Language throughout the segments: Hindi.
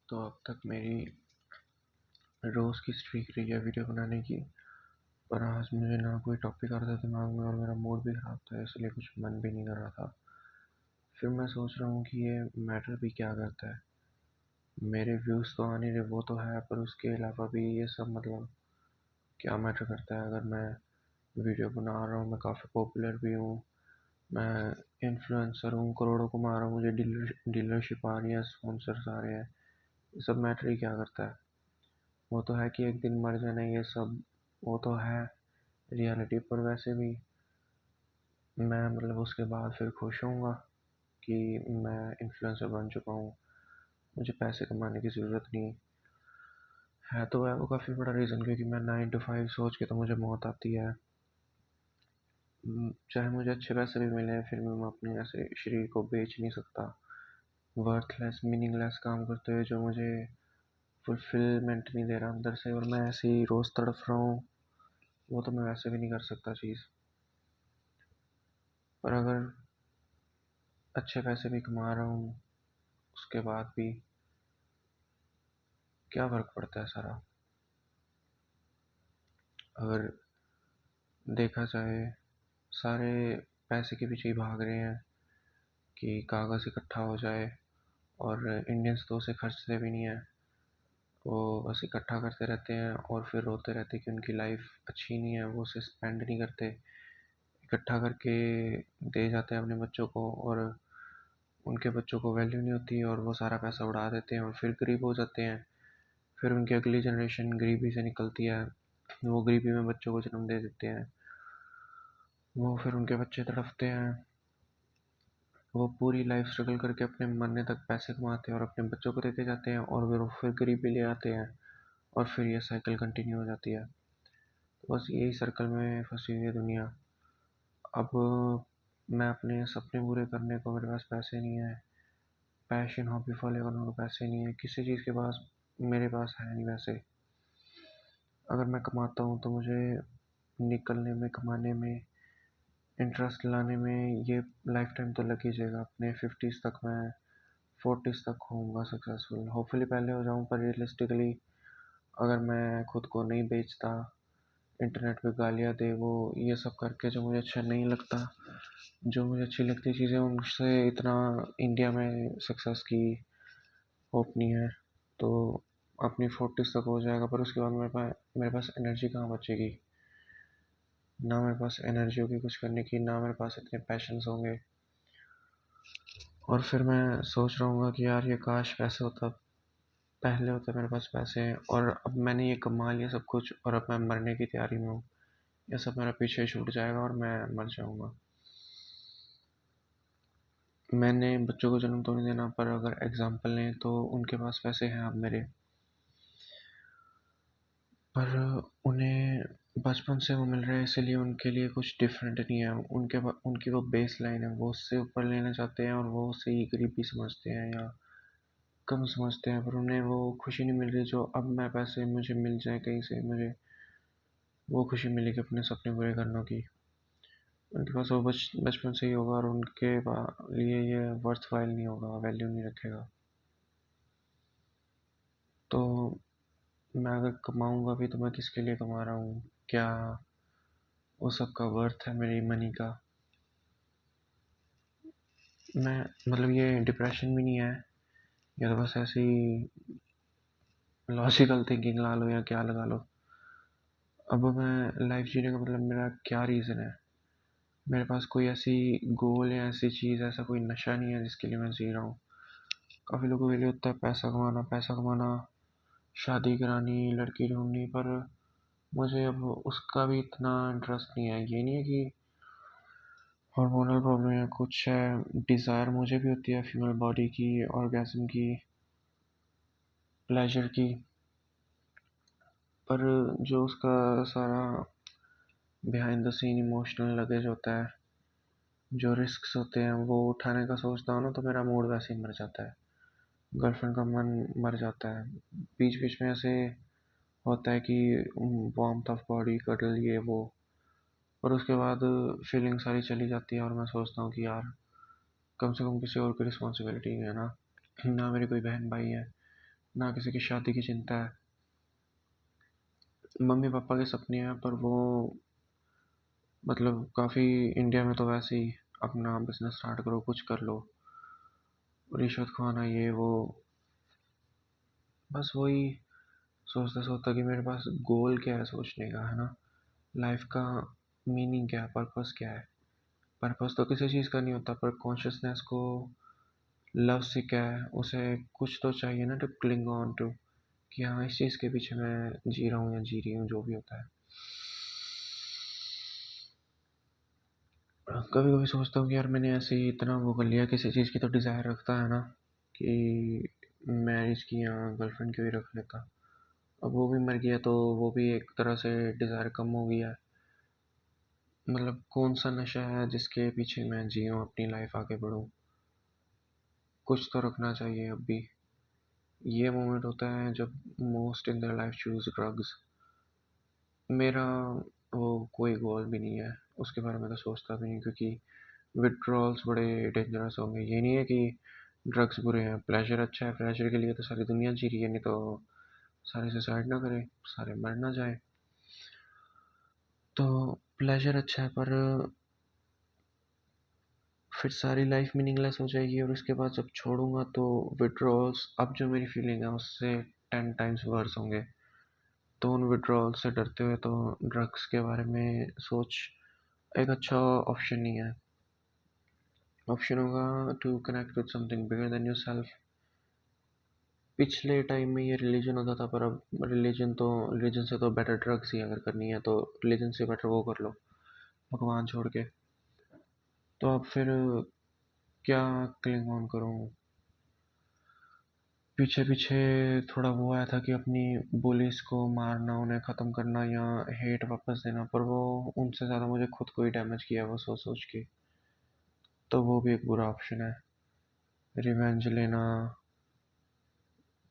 तो अब तक मेरी रोज़ की स्ट्रीक रही है वीडियो बनाने की। पर आज मुझे ना कोई टॉपिक आ रहा था दिमाग में और मेरा मूड भी ख़राब था, इसलिए कुछ मन भी नहीं कर रहा था। फिर मैं सोच रहा हूँ कि ये मैटर भी क्या करता है। मेरे व्यूज़ तो आ नहीं रहे, वो तो है, पर उसके अलावा भी ये सब क्या मैटर करता है। अगर मैं वीडियो बना रहा हूँ, मैं काफ़ी पॉपुलर भी हूँ, मैं इन्फ्लुएंसर हूँ, करोड़ों कमा रहा हूँ, मुझे डीलरशिप आ रही है, स्पॉन्सर्स आ रहे हैं, ये सब मैटर ही क्या करता है। वो तो है कि एक दिन मर जाना, ये सब वो तो है रियलिटी। पर वैसे भी मैं उसके बाद फिर खुश होऊंगा कि मैं इन्फ्लुएंसर बन चुका हूँ, मुझे पैसे कमाने की ज़रूरत नहीं है। तो है वो काफ़ी बड़ा रीज़न, क्योंकि मैं 9 to 5 सोच के तो मुझे मौत आती है। चाहे मुझे अच्छे पैसे भी मिले, फिर भी मैं अपने ऐसे शरीर को बेच नहीं सकता वर्थलेस मीनिंगलेस काम करते हुए, जो मुझे फुलफिलमेंट नहीं दे रहा अंदर से, और मैं ऐसे ही रोज़ तड़फ रहा हूँ। वो तो मैं वैसे भी नहीं कर सकता चीज़। पर अगर अच्छे पैसे भी कमा रहा हूँ, उसके बाद भी क्या फ़र्क पड़ता है सारा। अगर देखा जाए, सारे पैसे के पीछे ही भाग रहे हैं कि कागज़ इकट्ठा हो जाए, और इंडियंस तो उसे खर्चते भी नहीं है। वो बस इकट्ठा करते रहते हैं और फिर रोते रहते हैं कि उनकी लाइफ अच्छी नहीं है, वो उसे स्पेंड नहीं करते, इकट्ठा करके दे जाते हैं अपने बच्चों को, और उनके बच्चों को वैल्यू नहीं होती और वो सारा पैसा उड़ा देते हैं और फिर गरीब हो जाते हैं। फिर उनकी अगली जनरेशन गरीबी से निकलती है, वो गरीबी में बच्चों को जन्म दे देते हैं, वो फिर उनके बच्चे तड़पते हैं, वो पूरी लाइफ स्ट्रगल करके अपने मरने तक पैसे कमाते हैं और अपने बच्चों को देते जाते हैं, और वो फिर गरीबी ले आते हैं, और फिर ये साइकिल कंटिन्यू हो जाती है। तो बस यही सर्कल में फंसी हुई है दुनिया। अब मैं अपने सपने पूरे करने को मेरे पास पैसे नहीं है, पैशन हॉबी फॉलो करने को पैसे नहीं है, किसी चीज़ के पास मेरे पास है नहीं वैसे। अगर मैं कमाता हूँ तो मुझे निकलने में, कमाने में, इंटरेस्ट लाने में ये लाइफ टाइम तो लग ही जाएगा। अपने 50s तक, मैं 40s तक होऊंगा सक्सेसफुल, होपफुली पहले हो जाऊँ। पर रियलिस्टिकली अगर मैं खुद को नहीं बेचता, इंटरनेट पे गालियाँ दे, वो ये सब करके जो मुझे अच्छा नहीं लगता, जो मुझे अच्छी लगती चीज़ें, उनसे इतना इंडिया में सक्सेस की होप नहीं है। तो अपनी 40s तक हो जाएगा, पर उसके बाद मेरे पास एनर्जी कहाँ बचेगी। ना मेरे पास एनर्जी होगी कुछ करने की, ना मेरे पास इतने पैशंस होंगे। और फिर मैं सोच रहा हूँ कि यार ये काश पैसे होता, पहले होते मेरे पास पैसे हैं, और अब मैंने ये कमा लिया सब कुछ, और अब मैं मरने की तैयारी में हूँ। ये सब मेरा पीछे छूट जाएगा और मैं मर जाऊँगा। मैंने बच्चों को जन्म तो नहीं देना, पर अगर एग्जाम्पल लें तो उनके पास पैसे हैं अब मेरे, पर उन्हें बचपन से वो मिल रहा है, इसीलिए उनके लिए कुछ डिफरेंट नहीं है। उनकी वो बेस लाइन है, वो उससे ऊपर लेना चाहते हैं, और वो उससे ही गरीबी समझते हैं या कम समझते हैं, पर उन्हें वो खुशी नहीं मिल रही जो अब मैं पैसे मुझे मिल जाए कहीं से, मुझे वो खुशी मिलेगी अपने सपने पूरे करने की। उनके पास वो बचपन से ही होगा, और उनके लिए ये वर्थ वाइल नहीं होगा, वैल्यू नहीं रखेगा। तो मैं अगर कमाऊंगा भी तो मैं किसके लिए कमा रहा हूँ, क्या वो सब का वर्थ है मेरी मनी का। मैं ये डिप्रेशन भी नहीं है, या तो बस ऐसी लॉजिकल थिंकिंग ला लो या क्या लगा लो। अब मैं लाइफ जीने का मेरा क्या रीज़न है। मेरे पास कोई ऐसी गोल या ऐसी चीज़, ऐसा कोई नशा नहीं है जिसके लिए मैं जी रहा हूँ। काफ़ी लोगों के लिए होता है पैसा कमाना, पैसा कमाना, शादी करानी, लड़की ढूंढनी, पर मुझे अब उसका भी इतना इंटरेस्ट नहीं है। ये नहीं है कि हार्मोनल प्रॉब्लम या कुछ है, डिज़ायर मुझे भी होती है फीमेल बॉडी की, ऑर्गेज़म की, प्लेजर की, पर जो उसका सारा behind the scene emotional luggage होता है, जो रिस्क्स होते हैं, वो उठाने का सोचता हूँ ना, तो मेरा मूड वैसे ही मर जाता है, गर्लफ्रेंड का मन मर जाता है। बीच बीच में ऐसे होता है कि वार्मथ ऑफ बॉडी कडल ये वो, और उसके बाद फीलिंग सारी चली जाती है, और मैं सोचता हूँ कि यार कम से कम किसी और की रिस्पॉन्सिबिलिटी है ना, ना मेरी कोई बहन भाई है, ना किसी की शादी की चिंता है। मम्मी पापा के सपने हैं पर वो मतलब काफ़ी, इंडिया में तो वैसे ही अपना बिजनेस स्टार्ट करो, कुछ कर लो, रिश्वत खुआना ये वो। बस वही सोचता सोचता कि मेरे पास गोल क्या है सोचने का, है ना। लाइफ का मीनिंग क्या है, पर्पस क्या है। पर्पस तो किसी चीज़ का नहीं होता, पर कॉन्शियसनेस को लव से क्या है, उसे कुछ तो चाहिए ना टू क्लिंग ऑन टू, कि हाँ इस चीज़ के पीछे मैं जी रहा हूँ या जी रही हूँ, जो भी होता है। कभी कभी सोचता हूँ कि यार मैंने ऐसे ही इतना वो कर लिया, किसी चीज़ की तो डिज़ायर रखता है ना, कि मैरिज की या गर्लफ्रेंड की भी रख लेता। अब वो भी मर गया तो वो भी एक तरह से डिज़ायर कम हो गया है। मतलब कौन सा नशा है जिसके पीछे मैं जीऊँ, अपनी लाइफ आगे बढ़ूँ। कुछ तो रखना चाहिए अब भी। ये मोमेंट होता है जब most in the life choose drugs. मेरा वो कोई गोल भी नहीं है, उसके बारे में तो सोचता भी नहीं, क्योंकि विड्रॉल्स बड़े डेंजरस होंगे। ये नहीं है कि ड्रग्स बुरे हैं, प्लेजर अच्छा है, प्लेजर के लिए तो सारी दुनिया जी रही है, नहीं तो सारे सुसाइड ना करें, सारे मर ना जाए। तो प्लेजर अच्छा है, पर फिर सारी लाइफ मीनिंगलेस हो जाएगी, और उसके बाद जब छोड़ूंगा तो विड्रॉल्स अब जो मेरी फीलिंग है उससे 10 टाइम्स वर्स होंगे। तो उन विड्रॉल से डरते हुए तो ड्रग्स के बारे में सोच एक अच्छा ऑप्शन नहीं है। ऑप्शन होगा to connect with something bigger than yourself. पिछले टाइम में ये रिलीजन होता था, पर अब रिलीजन से तो बेटर ड्रग्स ही, अगर करनी है तो रिलीजन से बेटर वो कर लो, भगवान छोड़ के। तो अब फिर क्या क्लिंग ऑन करूँ। पीछे पीछे थोड़ा वो आया था कि अपनी बुलीज को मारना, उन्हें ख़त्म करना या हेट वापस देना, पर वो उनसे ज़्यादा मुझे खुद को ही डैमेज किया वो सोच सोच के। तो वो भी एक बुरा ऑप्शन है, रिवेंज लेना।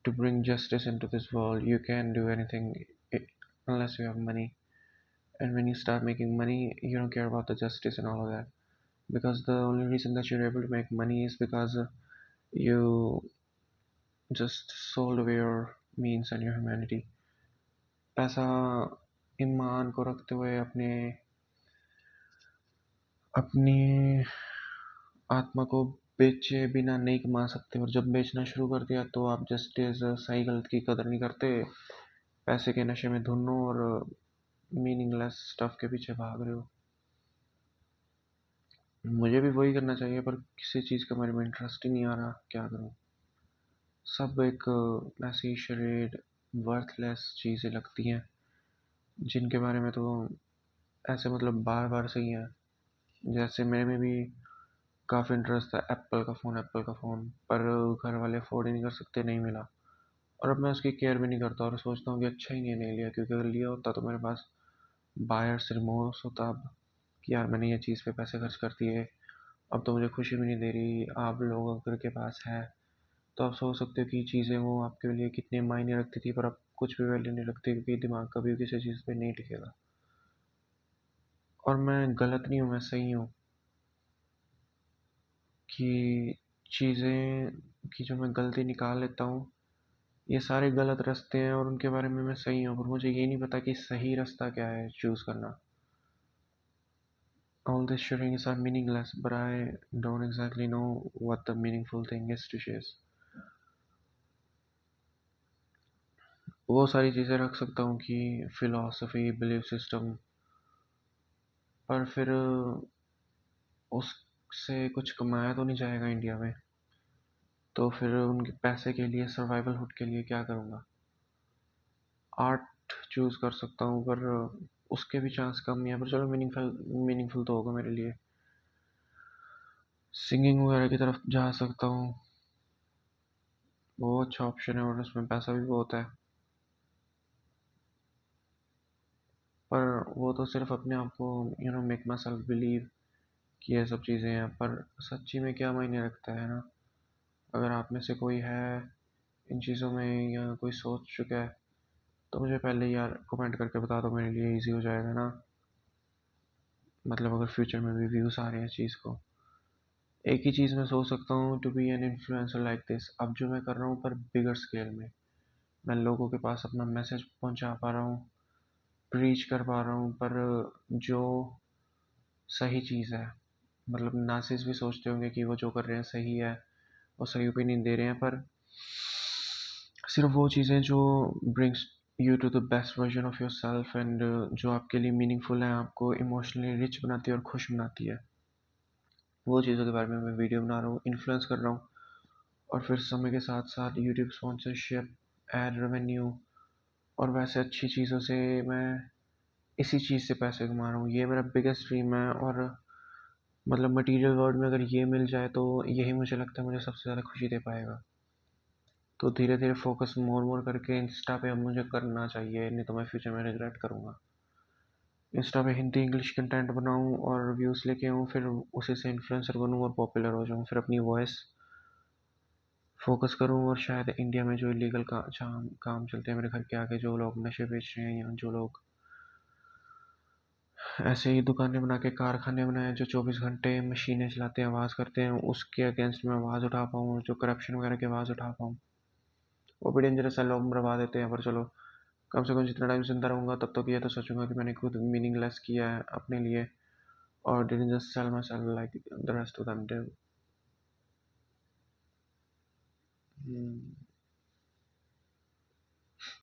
To bring justice into this world, you can do anything unless you have money. And when you start making money, you don't care about the justice and all of that. Because the only reason that you're able to make money is because you just sold away your means and your humanity. पैसा ईमान को रखते हुए अपने अपनी आत्मा को बेचे बिना नहीं कमा सकते, और जब बेचना शुरू कर दिया तो आप जस्टिस सही गलत की कदर नहीं करते, पैसे के नशे में धुनो और मीनिंगलेस स्टफ के पीछे भाग रहे हो। मुझे भी वही करना चाहिए, पर किसी चीज़ का मेरे में इंटरेस्ट ही नहीं आ रहा, क्या करूँ। सब एक ऐसी शरीर वर्थलेस चीज़ें लगती हैं, जिनके बारे में तो ऐसे मतलब बार बार सही है। जैसे मेरे में भी काफ़ी इंटरेस्ट था एप्पल का फ़ोन, पर घर वाले अफोर्ड ही नहीं कर सकते, नहीं मिला। और अब मैं उसकी केयर भी नहीं करता, और सोचता हूँ कि अच्छा ही नहीं लिया, क्योंकि अगर लिया होता तो मेरे पास बायर्स रिमोर्स होता अब, कि यार मैंने ये चीज़ पे पैसे खर्च कर दिए, अब तो मुझे खुशी भी नहीं दे रही। आप लोग अगर के पास है तो आप सोच सकते हो कि चीज़ें वो आपके लिए कितने मायने रखती थी, पर अब कुछ भी वैल्यू नहीं रखती, क्योंकि दिमाग कभी भी किसी चीज़ पे नहीं टिकेगा। और मैं गलत नहीं हूँ, मैं सही हूँ। कि चीज़ें की जो मैं गलती निकाल लेता हूँ, ये सारे गलत रास्ते हैं और उनके बारे में मैं सही हूँ, पर मुझे ये नहीं पता कि सही रास्ता क्या है चूज़ करना। All these shootings are meaningless, but I don't exactly know what the meaningful thing is to chase. वो सारी चीज़ें रख सकता हूँ कि फिलॉसफी, बिलीफ सिस्टम, पर फिर उससे कुछ कमाया तो नहीं जाएगा इंडिया में। तो फिर उनके पैसे के लिए, सर्वाइवलहुड के लिए क्या करूँगा। आर्ट चूज़ कर सकता हूँ, पर उसके भी चांस कम ही है, पर चलो मीनिंगफुल मीनिंगफुल तो होगा मेरे लिए। सिंगिंग वगैरह की तरफ जा सकता हूँ, वो अच्छा ऑप्शन है और उसमें पैसा भी बहुत है। पर वो तो सिर्फ अपने आप को मेक माई सेल्फ बिलीव कि ये सब चीज़ें हैं, पर सच्ची में क्या मायने रखता है ना। अगर आप में से कोई है इन चीज़ों में, या कोई सोच चुका है, तो मुझे पहले ही यार कमेंट करके बता दो, मेरे लिए इजी हो जाएगा ना। मतलब अगर फ्यूचर में भी व्यूज़ आ रहे हैं इस चीज़ को। एक ही चीज़ मैं सोच सकता हूँ, to be an influencer like this, अब जो मैं कर रहा हूँ पर बिगर स्केल में। मैं लोगों के पास अपना मैसेज पहुंचा पा रहा हूँ, प्रीच कर पा रहा हूँ, पर जो सही चीज़ है, मतलब नासिस भी सोचते होंगे कि वो जो कर रहे हैं सही है और सही ओपिनियन दे रहे हैं, पर सिर्फ वो चीज़ें जो brings you to the best version of yourself and जो आपके लिए मीनिंगफुल है, आपको इमोशनली रिच बनाती है और खुश बनाती है, वो चीज़ों के बारे में मैं वीडियो बना रहा हूँ, इन्फ्लुएंस कर रहा हूँ। और फिर समय के साथ साथ यूट्यूब स्पॉन्सरशिप, एड रेवेन्यू और वैसे अच्छी चीज़ों से मैं इसी चीज़ से पैसे कमा रहा हूँ। ये मेरा बिगेस्ट ड्रीम है, और मतलब मटेरियल वर्ल्ड में अगर ये मिल जाए तो यही मुझे लगता है मुझे सबसे ज़्यादा खुशी दे पाएगा। तो धीरे धीरे फोकस मोर मोर करके इंस्टा पे अब मुझे करना चाहिए, नहीं तो मैं फ्यूचर में रिग्रेट करूँगा। इंस्टा पे हिंदी इंग्लिश कंटेंट बनाऊँ और व्यूज़ लेके आऊँ, फिर उसी से इन्फ्लुएंसर बनूँ और पॉपुलर हो जाऊँ, फिर अपनी वॉइस फोकस करूँ। और शायद इंडिया में जो इलीगल काम चलते हैं मेरे घर के आगे, जो लोग नशे बेच रहे हैं या जो लोग ऐसे ही दुकानें बना के कारखाने बनाए जो 24 घंटे मशीनें चलाते हैं, आवाज़ करते हैं, उसके अगेंस्ट मैं आवाज़ उठा पाऊँ और जो करप्शन वगैरह की आवाज़ उठा पाऊँ। वो भी डेंजरस है, लोग मरवा देते हैं, पर चलो कम से कम जितना टाइम जिंदा रहूँगा तब तक ये तो सोचूंगा कि मैंने खुद मीनिंगलेस किया है अपने लिए, और didn't just sell my self like the rest of them do.